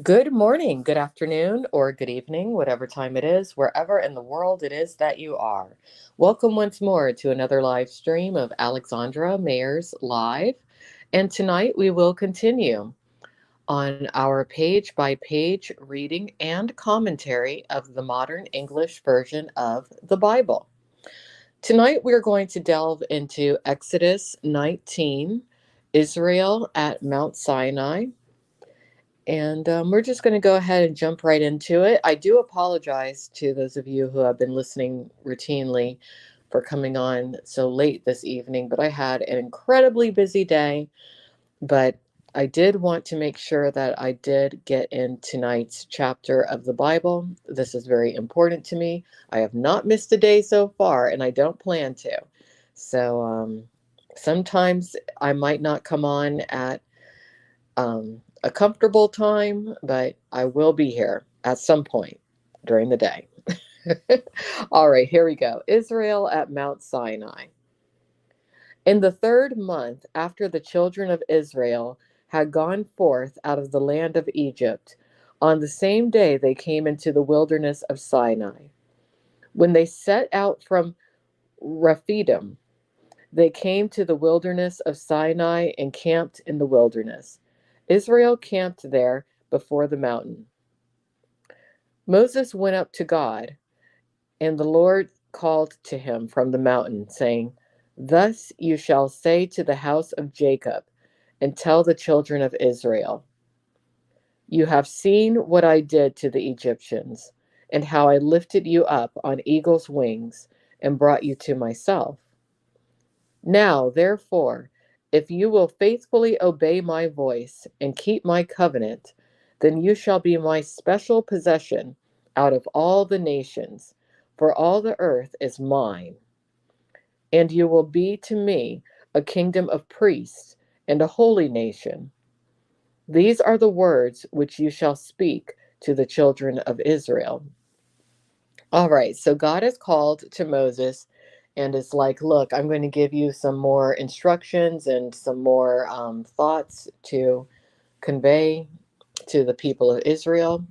Good morning, good afternoon, or good evening, whatever time it is, wherever in the world it is that you are. Welcome once more to another live stream of Alexandra Mayer's Live. And tonight we will continue on our page by page reading and commentary of the modern English version of the Bible. Tonight we're going to delve into Exodus 19, Israel at Mount Sinai. And we're just going to go ahead and jump right into it. I do apologize to those of you who have been listening routinely for coming on so late this evening, but I had an incredibly busy day. But I did want to make sure that I did get in tonight's chapter of the Bible. This is very important to me. I have not missed a day so far, and I don't plan to. So sometimes I might not come on at a comfortable time, but I will be here at some point during the day. All right, here we go. Israel at Mount Sinai. In the third month after the children of Israel had gone forth out of the land of Egypt, on the same day they came into the wilderness of Sinai. When they set out from Rephidim, they came to the wilderness of Sinai and camped in the wilderness. Israel camped there before the mountain. Moses went up to God, and the Lord called to him from the mountain, saying, "Thus you shall say to the house of Jacob, and tell the children of Israel, you have seen what I did to the Egyptians, and how I lifted you up on eagle's wings and brought you to myself. Now, therefore, if you will faithfully obey my voice and keep my covenant, then you shall be my special possession out of all the nations, for all the earth is mine. And you will be to me a kingdom of priests and a holy nation. These are the words which you shall speak to the children of Israel." All right, so God has called to Moses and is like, "Look, I'm going to give you some more instructions and some more thoughts to convey to the people of Israel."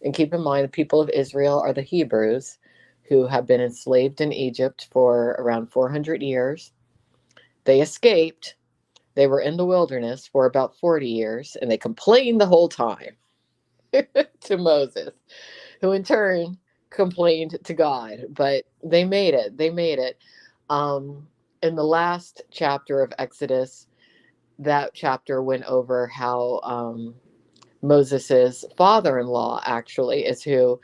And keep in mind, the people of Israel are the Hebrews who have been enslaved in Egypt for around 400 years. They escaped. They were in the wilderness for about 40 years, and they complained the whole time to Moses, who in turn complained to God. But they made it. They made it. Um, in the last chapter of Exodus, that chapter went over how Moses's father-in-law actually is who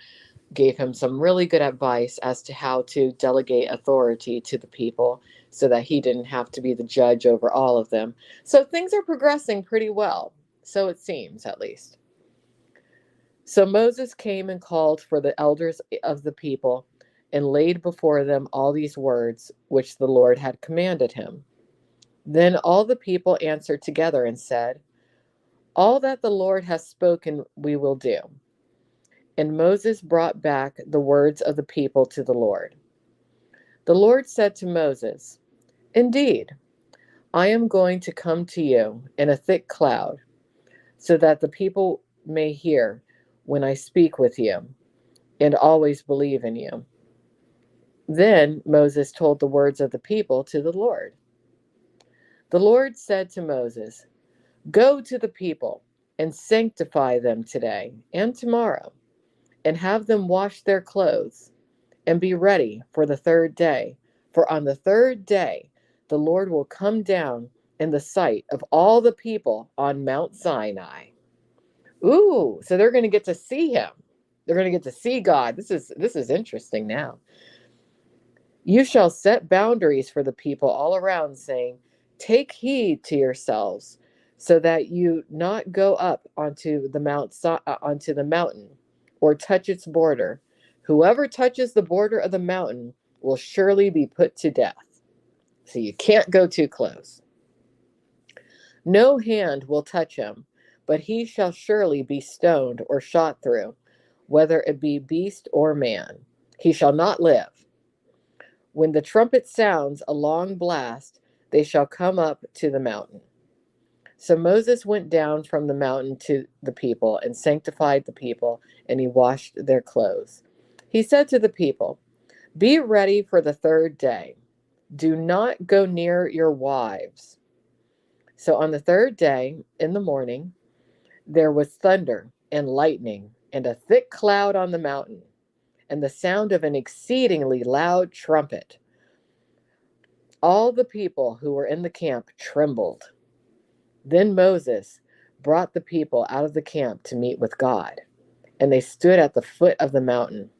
gave him some really good advice as to how to delegate authority to the people so that he didn't have to be the judge over all of them. So things are progressing pretty well. So it seems, at least. So Moses came and called for the elders of the people and laid before them all these words which the Lord had commanded him. Then all the people answered together and said, "All that the Lord has spoken we will do." And Moses brought back the words of the people to the Lord. The Lord said to Moses, "Indeed, I am going to come to you in a thick cloud, so that the people may hear when I speak with you and always believe in you." Then Moses told the words of the people to the Lord. The Lord said to Moses, "Go to the people and sanctify them today and tomorrow, and have them wash their clothes and be ready for the third day. For on the third day, the Lord will come down in the sight of all the people on Mount Sinai." Ooh, so they're going to get to see him. They're going to get to see God. This is interesting now. "You shall set boundaries for the people all around, saying, 'Take heed to yourselves, so that you not go up onto the mountain, or touch its border. Whoever touches the border of the mountain will surely be put to death.'" So you can't go too close. "No hand will touch him, but he shall surely be stoned or shot through, whether it be beast or man. He shall not live. When the trumpet sounds a long blast, they shall come up to the mountain. So Moses went down from the mountain to the people and sanctified the people, and he washed their clothes. He said to the people, "Be ready for the third day. Do not go near your wives." So on the third day in the morning, there was thunder and lightning and a thick cloud on the mountain, and the sound of an exceedingly loud trumpet. All the people who were in the camp trembled. Then Moses brought the people out of the camp to meet with God, and they stood at the foot of the mountain.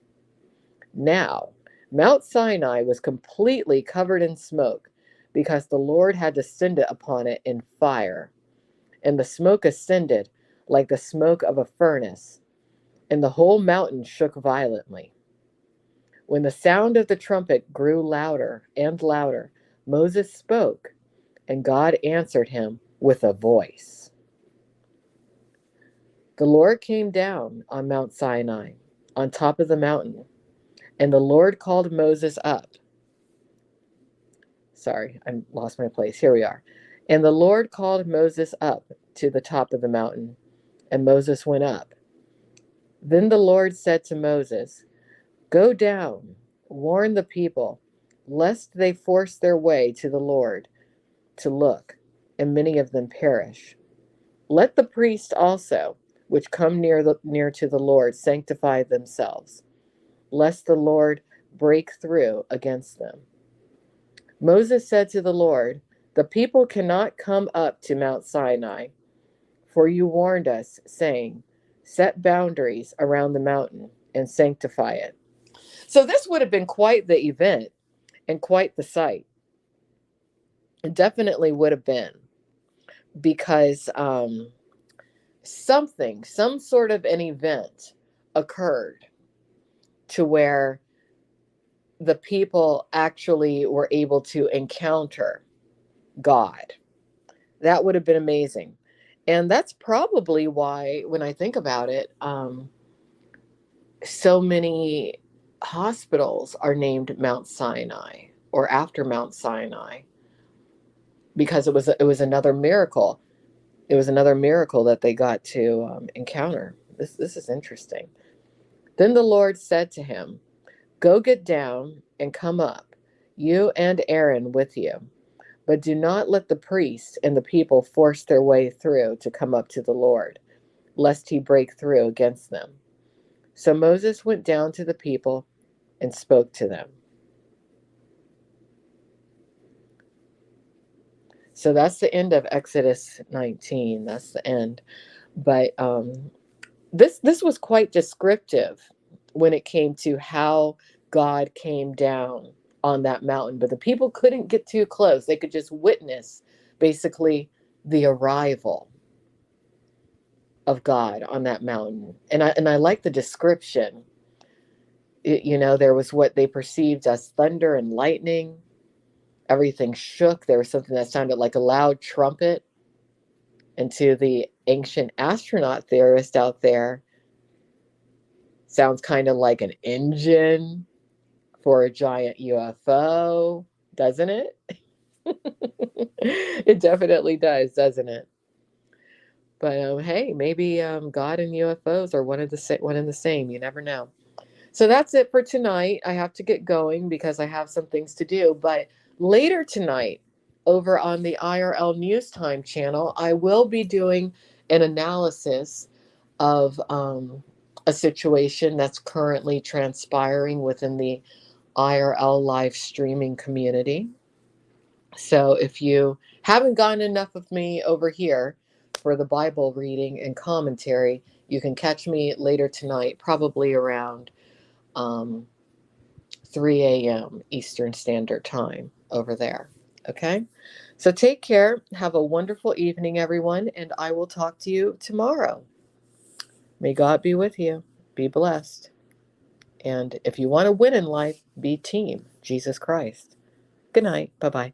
Now, Mount Sinai was completely covered in smoke because the Lord had descended upon it in fire, and the smoke ascended like the smoke of a furnace, and the whole mountain shook violently. When the sound of the trumpet grew louder and louder, Moses spoke, and God answered him with a voice. The Lord came down on Mount Sinai, on top of the mountain, and the Lord called Moses up. Sorry, I lost my place. Here we are. And the Lord called Moses up to the top of the mountain, and Moses went up. Then the Lord said to Moses, "Go down, warn the people, lest they force their way to the Lord to look, and many of them perish. Let the priests also, which come near to the Lord, sanctify themselves, lest the Lord break through against them." Moses said to the Lord, "The people cannot come up to Mount Sinai, for you warned us, saying, 'Set boundaries around the mountain and sanctify it.'" So this would have been quite the event and quite the sight. It definitely would have been, because some sort of an event occurred to where the people actually were able to encounter God. That would have been amazing. And that's probably why, when I think about it, so many hospitals are named Mount Sinai or after Mount Sinai, because it was another miracle. It was another miracle that they got to encounter. This is interesting. Then the Lord said to him, "Go get down and come up, you and Aaron with you. But do not let the priests and the people force their way through to come up to the Lord, lest he break through against them." So Moses went down to the people and spoke to them. So that's the end of Exodus 19. That's the end. But this was quite descriptive when it came to how God came down on that mountain. But the people couldn't get too close. They could just witness, basically, the arrival of God on that mountain. And I like the description. There was what they perceived as thunder and lightning. Everything shook. There was something that sounded like a loud trumpet. And to the ancient astronaut theorist out there, sounds kind of like an engine for a giant UFO, doesn't it? It definitely does, doesn't it? But hey, maybe God and UFOs are one and the same. You never know. So that's it for tonight. I have to get going because I have some things to do. But later tonight, over on the IRL News Time channel, I will be doing an analysis of a situation that's currently transpiring within the IRL live streaming community. So if you haven't gotten enough of me over here for the Bible reading and commentary, you can catch me later tonight, probably around 3 a.m. Eastern Standard Time over there. Okay? So take care. Have a wonderful evening, everyone, and I will talk to you tomorrow. May God be with you. Be blessed. And if you want to win in life, be Team Jesus Christ. Good night. Bye-bye.